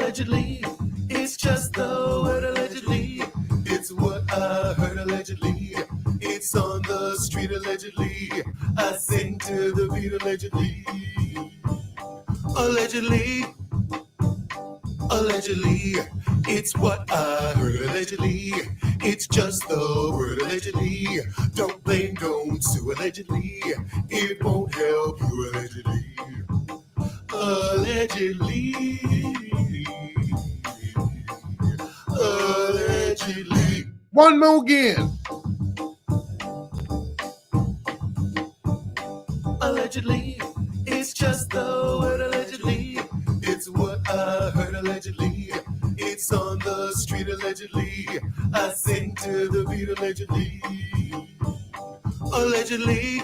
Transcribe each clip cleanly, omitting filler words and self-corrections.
Allegedly, it's just the word allegedly. It's what I heard allegedly. It's on the street allegedly. I sing to the beat allegedly. Allegedly, allegedly, it's what I heard allegedly. It's just the word allegedly. Don't blame, don't sue allegedly. It won't help you allegedly. Allegedly. Allegedly. One more again. Allegedly, it's just the word allegedly. It's what I heard allegedly. It's on the street allegedly. I sing to the beat allegedly. Allegedly,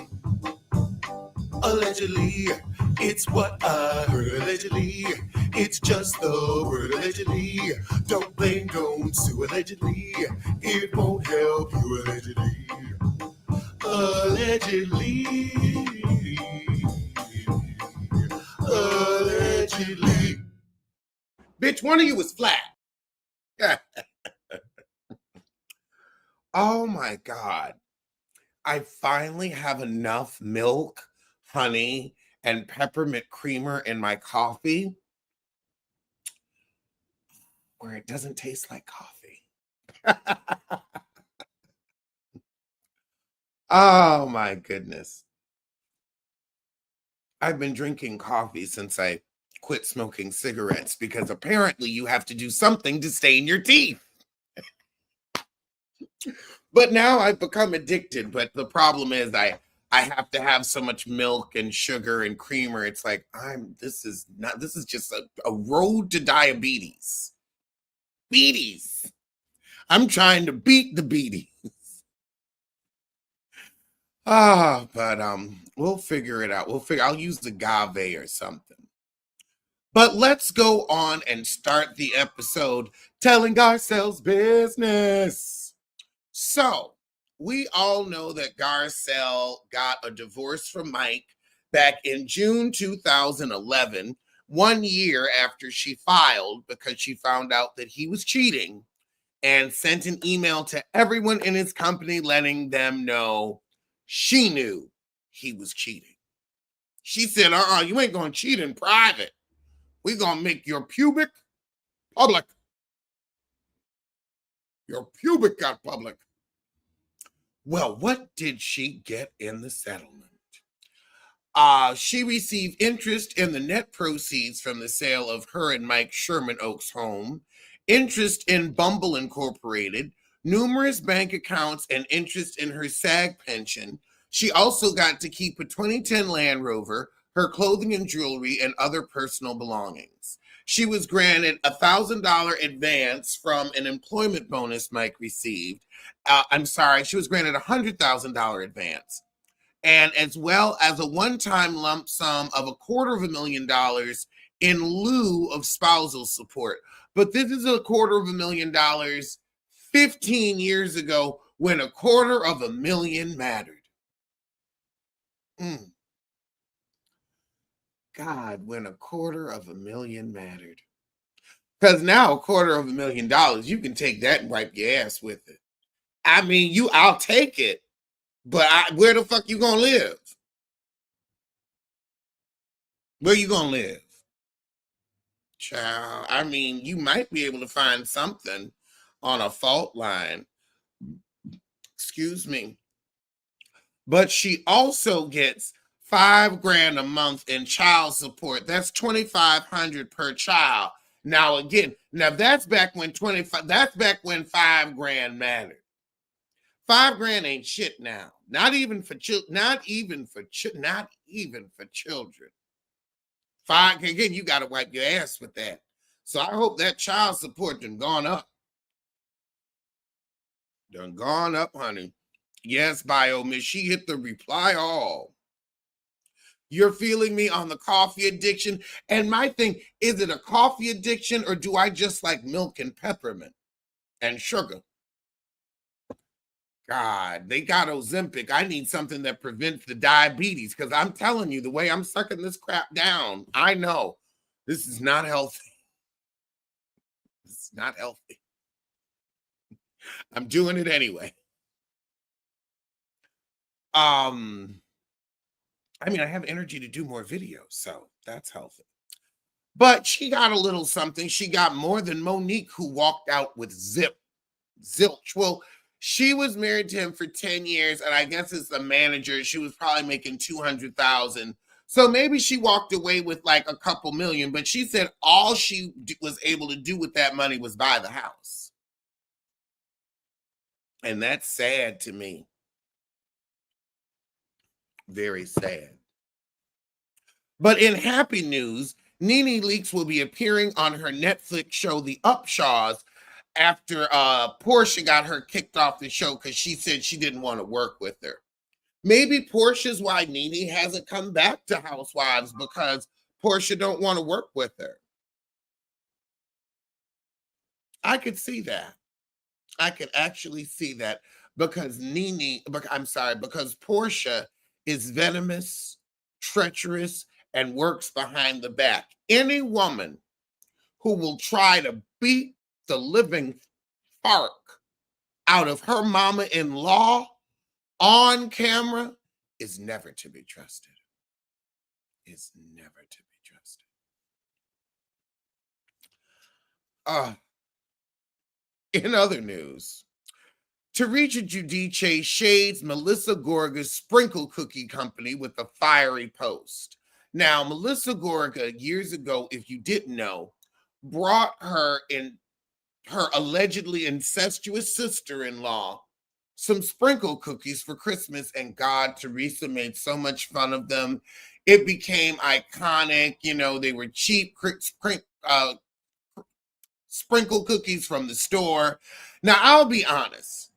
allegedly, it's what I heard allegedly. It's just the word allegedly. Don't blame, don't sue allegedly. It won't help you allegedly. Allegedly. Allegedly. Bitch, one of you was flat. Oh my God. I finally have enough milk, honey, and peppermint creamer in my coffee where it doesn't taste like coffee. Oh my goodness. I've been drinking coffee since I quit smoking cigarettes because apparently you have to do something to stain your teeth. But now I've become addicted. But the problem is I have to have so much milk and sugar and creamer. It's like this is just a road to diabetes. Beaties. I'm trying to beat the beaties. But we'll figure it out. I'll use agave or something. But let's go on and start the episode telling ourselves business. So, we all know that Garcelle got a divorce from Mike back in June 2011, 1 year after she filed because she found out that he was cheating and sent an email to everyone in his company letting them know she knew he was cheating. She said, you ain't going to cheat in private. We're going to make your pubic public. Your pubic got public. Well, what did she get in the settlement? She received interest in the net proceeds from the sale of her and Mike Sherman Oaks' home, interest in Bumble Incorporated, numerous bank accounts, and interest in her SAG pension. She also got to keep a 2010 Land Rover, her clothing and jewelry, and other personal belongings. She was granted a $1,000 advance from an employment bonus Mike received. She was granted a $100,000 advance, and as well as a one-time lump sum of $250,000 in lieu of spousal support. But this is $250,000 15 years ago when $250,000 mattered. God, when $250,000 mattered. Because now $250,000, you can take that and wipe your ass with it. I mean, I'll take it, but where the fuck you gonna live? Where you gonna live? Child, I mean, you might be able to find something on a fault line. Excuse me. But she also gets $5,000 a month in child support. That's $2,500 per child. Now again, that's back when $5,000 mattered. $5,000 ain't shit now. Not even for children. Again, you got to wipe your ass with that. So I hope that child support done gone up. Done gone up, honey. Yes, Miss. She hit the reply all. You're feeling me on the coffee addiction. And my thing, is it a coffee addiction or do I just like milk and peppermint and sugar? God, they got Ozempic. I need something that prevents the diabetes because I'm telling you, the way I'm sucking this crap down, I know this is not healthy. not healthy. I'm doing it anyway. I mean, I have energy to do more videos, so that's healthy. But she got a little something. She got more than Monique, who walked out with zilch. Well, she was married to him for 10 years, and I guess as the manager, she was probably making 200,000. So maybe she walked away with like a couple million, but she said all she was able to do with that money was buy the house. And that's sad to me. Very sad. But in happy news, Nene Leakes will be appearing on her Netflix show, The Upshaws, after Portia got her kicked off the show because she said she didn't want to work with her. Maybe Portia's why Nene hasn't come back to Housewives, because Portia don't want to work with her. I could see that. I could actually see that because because Portia is venomous, treacherous, and works behind the back. Any woman who will try to beat the living spark out of her mama-in-law on camera is never to be trusted. Is never to be trusted. In other news, Teresa Giudice shades Melissa Gorga's Sprinkle Cookie Company with a fiery post. Now, Melissa Gorga, years ago, if you didn't know, brought her allegedly incestuous sister-in-law some sprinkle cookies for Christmas, and God, Teresa made so much fun of them. It became iconic. You know, they were cheap sprinkle cookies from the store. Now, I'll be honest.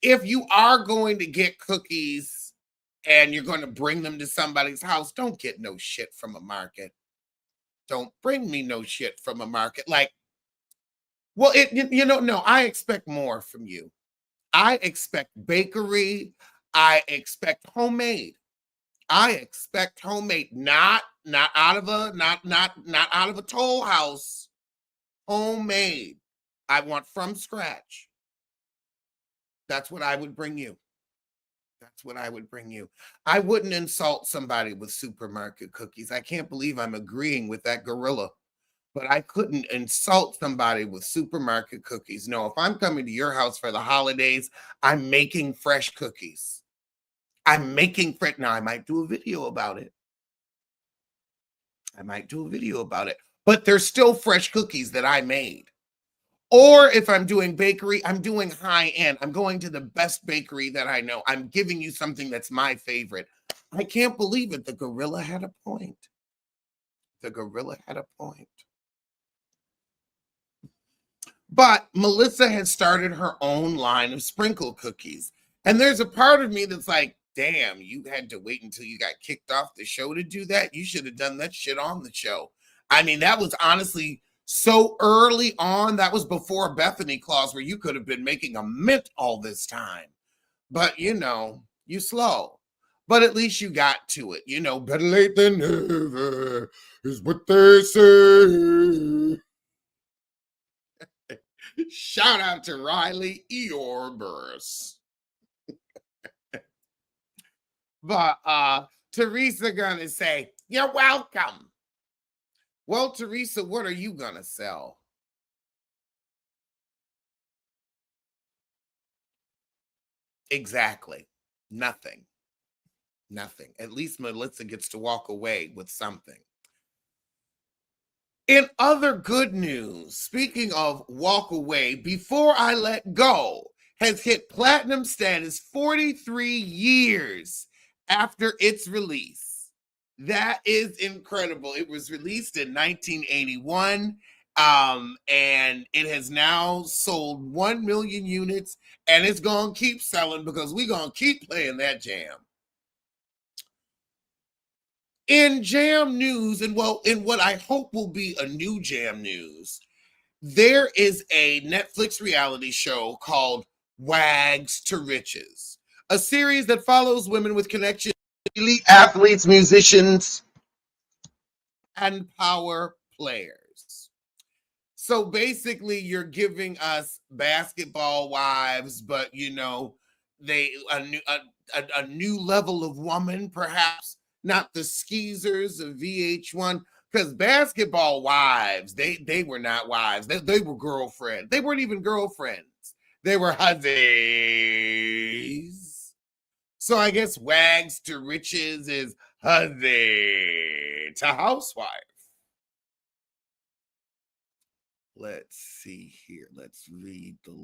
If you are going to get cookies and you're going to bring them to somebody's house, don't get no shit from a market. Don't bring me no shit from a market. Like, well, no, I expect more from you. I expect bakery. I expect homemade. I expect homemade, not out of a toll house. Homemade. I want from scratch. That's what I would bring you. That's what I would bring you. I wouldn't insult somebody with supermarket cookies. I can't believe I'm agreeing with that gorilla. But I couldn't insult somebody with supermarket cookies. No, if I'm coming to your house for the holidays, I'm making fresh cookies. I'm making fresh. Now, I might do a video about it. But they're still fresh cookies that I made. Or if I'm doing bakery, I'm doing high end. I'm going to the best bakery that I know. I'm giving you something that's my favorite. I can't believe it. The gorilla had a point. But Melissa has started her own line of sprinkle cookies. And there's a part of me that's like, damn, you had to wait until you got kicked off the show to do that? You should have done that shit on the show. I mean, that was honestly so early on. That was before Bethany Claus, where you could have been making a mint all this time. But, you slow. But at least you got to it. Better late than never is what they say. Shout out to Riley Eeyore Burris. But Teresa gonna say, you're welcome. Well, Teresa, what are you gonna sell? Exactly. Nothing. At least Melissa gets to walk away with something. In other good news, speaking of walk away, Before I Let Go has hit platinum status 43 years after its release. That is incredible. It was released in 1981, and it has now sold 1 million units, and it's going to keep selling because we're going to keep playing that jam. In jam news, in what I hope will be a new jam news, there is a Netflix reality show called Wags to Riches, a series that follows women with connections to elite athletes, musicians, and power players. So basically, you're giving us basketball wives, but they a new level of woman, perhaps not the skeezers of VH1. Because basketball wives, they were not wives. They were girlfriends. They weren't even girlfriends. They were huzzies. So I guess wags to riches is huzzy to housewife. Let's see here. Let's read this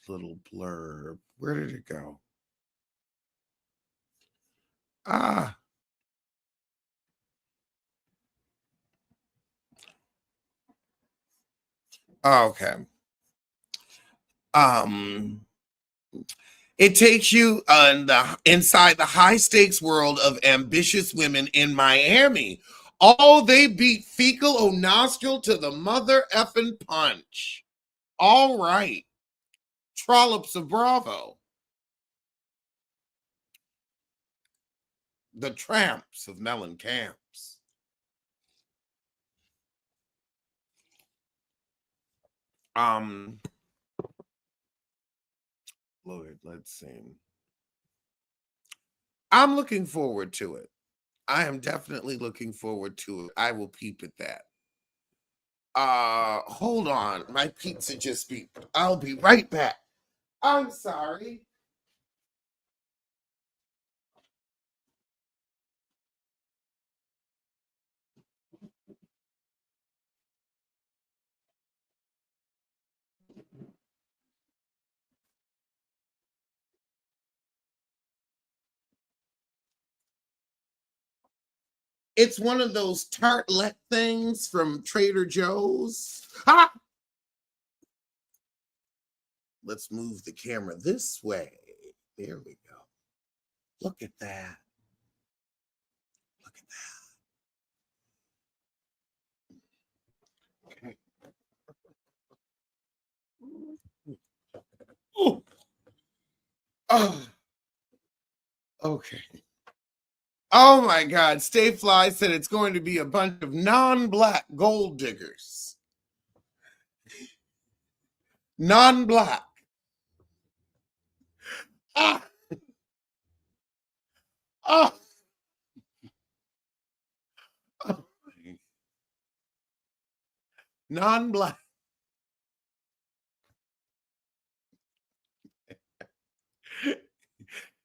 little blurb. Where did it go? Okay. It takes you inside the high stakes world of ambitious women in Miami. Oh, they beat fecal o nostril to the mother effing punch. All right. Trollops of Bravo. The tramps of Melon Camps. Lord, let's see. I'm looking forward to it. I am definitely looking forward to it. I will peep at that. Hold on. My pizza just beeped. I'll be right back. I'm sorry. It's one of those tartlet things from Trader Joe's. Ha! Let's move the camera this way. There we go. Look at that. Look at that. Okay. Oh, oh, okay. Oh my God. Stay Fly said it's going to be a bunch of non-black gold diggers. Non-black. Ah, oh, oh. Non-black.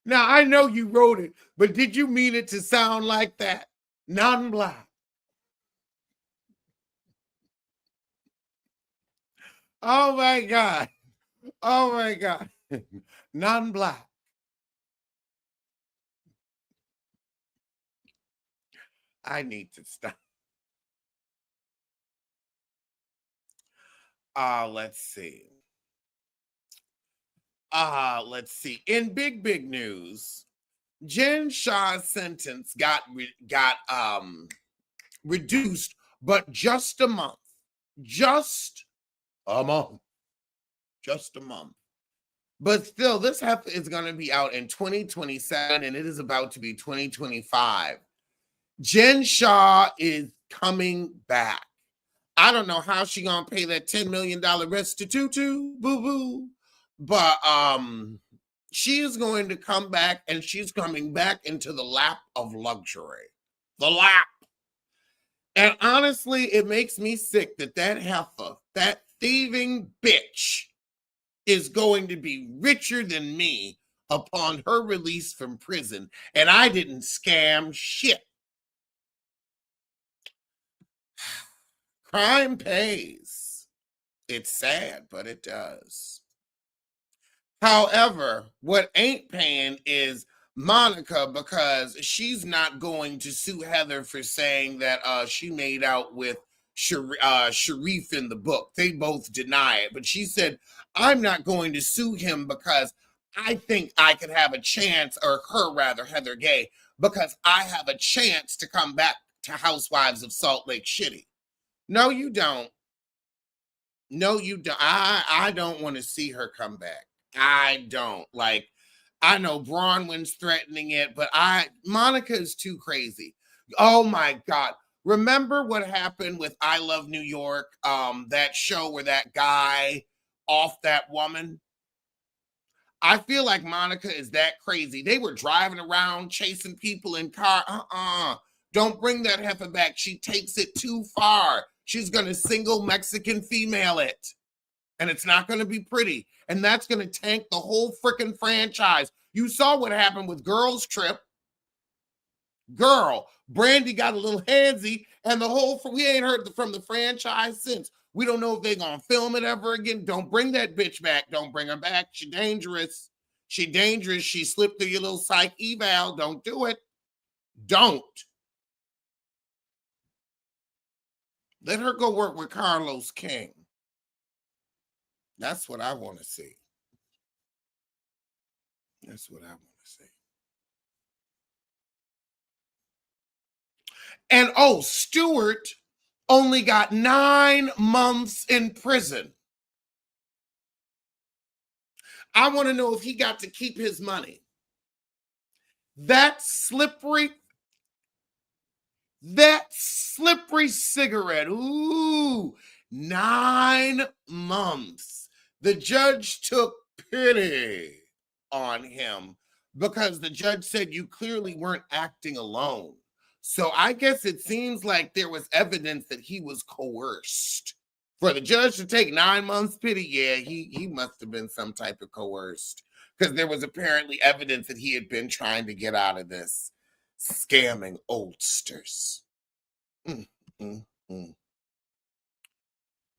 Now I know you wrote it, but did you mean it to sound like that? Non-black. Oh my God. Oh my God. Non-black. I need to stop. Let's see. Let's see. In big news, Jen Shah's sentence got reduced, but just a month. Just a month. Just a month. But still, this is going to be out in 2027, and it is about to be 2025. Jen Shah is coming back. I don't know how she gonna pay that $10 million restitution, boo-boo. But she is going to come back, and she's coming back into the lap of luxury. The lap. And honestly, it makes me sick that heifer, that thieving bitch, is going to be richer than me upon her release from prison. And I didn't scam shit. Crime pays. It's sad, but it does. However, what ain't paying is Monica, because she's not going to sue Heather for saying that she made out with Sharif in the book. They both deny it. But she said, I'm not going to sue him because I think I could have a chance, or her rather, Heather Gay, because I have a chance to come back to Housewives of Salt Lake City. No, you don't. No, you don't. I don't want to see her come back. I don't. Like, I know Bronwyn's threatening it, but Monica is too crazy. Oh my God. Remember what happened with I Love New York, that show where that guy off that woman? I feel like Monica is that crazy. They were driving around chasing people in car. Don't bring that heifer back. She takes it too far. She's going to single Mexican female it. And it's not going to be pretty. And that's going to tank the whole freaking franchise. You saw what happened with Girls Trip. Girl, Brandy got a little handsy, and we ain't heard from the franchise since. We don't know if they're going to film it ever again. Don't bring that bitch back. Don't bring her back. She dangerous. She dangerous. She slipped through your little psych eval. Don't do it. Don't. Let her go work with Carlos King. That's what I want to see. That's what I want to see. And Stuart only got 9 months in prison. I want to know if he got to keep his money. That slippery cigarette. Ooh, 9 months. The judge took pity on him because the judge said you clearly weren't acting alone. So I guess it seems like there was evidence that he was coerced. For the judge to take 9 months pity, yeah, he must have been some type of coerced, because there was apparently evidence that he had been trying to get out of this, scamming oldsters.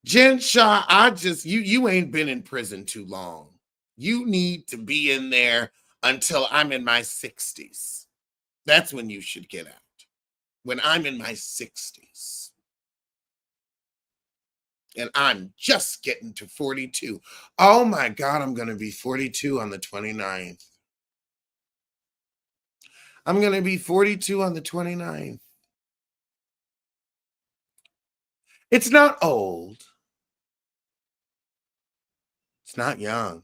Jen Shah, you ain't been in prison too long. You need to be in there until I'm in my 60s. That's when you should get out. When I'm in my 60s. And I'm just getting to 42. Oh my God, I'm going to be 42 on the 29th. I'm going to be 42 on the 29th. It's not old. It's not young.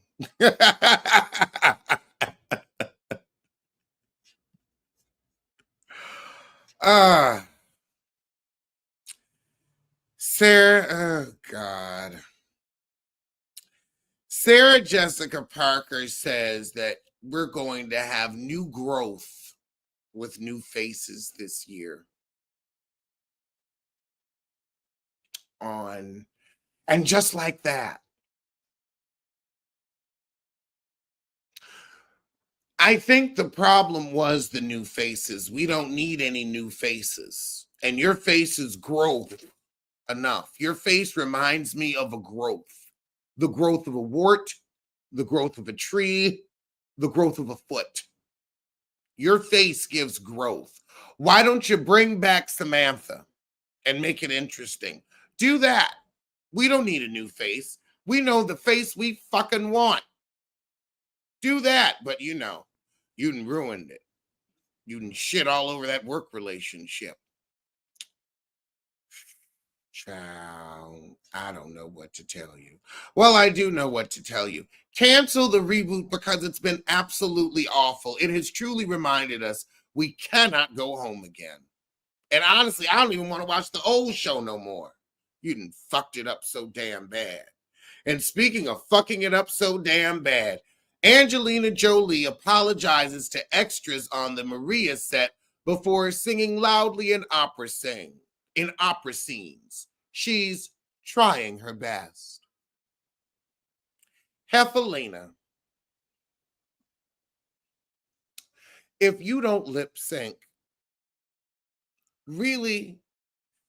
Sarah, oh God. Sarah Jessica Parker says that we're going to have new growth with new faces this year. And just like that. I think the problem was the new faces. We don't need any new faces. And your face is growth enough. Your face reminds me of a growth. The growth of a wart, the growth of a tree, the growth of a foot. Your face gives growth. Why don't you bring back Samantha and make it interesting? Do that. We don't need a new face. We know the face we fucking want. Do that. But you done ruined it. You done shit all over that work relationship. Child, I don't know what to tell you. Well, I do know what to tell you. Cancel the reboot because it's been absolutely awful. It has truly reminded us we cannot go home again. And honestly, I don't even want to watch the old show no more. You done fucked it up so damn bad. And speaking of fucking it up so damn bad, Angelina Jolie apologizes to extras on the Maria set before singing loudly in opera scenes. She's trying her best. Hefalina, if you don't lip sync, really,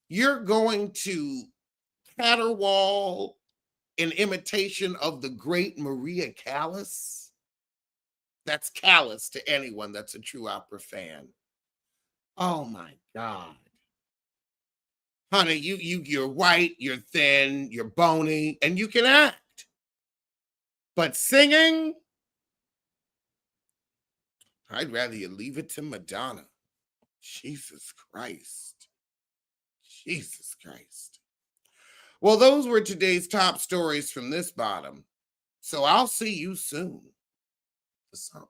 you're going to caterwaul in imitation of the great Maria Callas? That's callous to anyone that's a true opera fan. Oh my God. Honey, you're white, you're thin, you're bony, and you can act. But singing, I'd rather you leave it to Madonna. Jesus Christ. Jesus Christ. Well, those were today's top stories from this bottom. So I'll see you soon for something.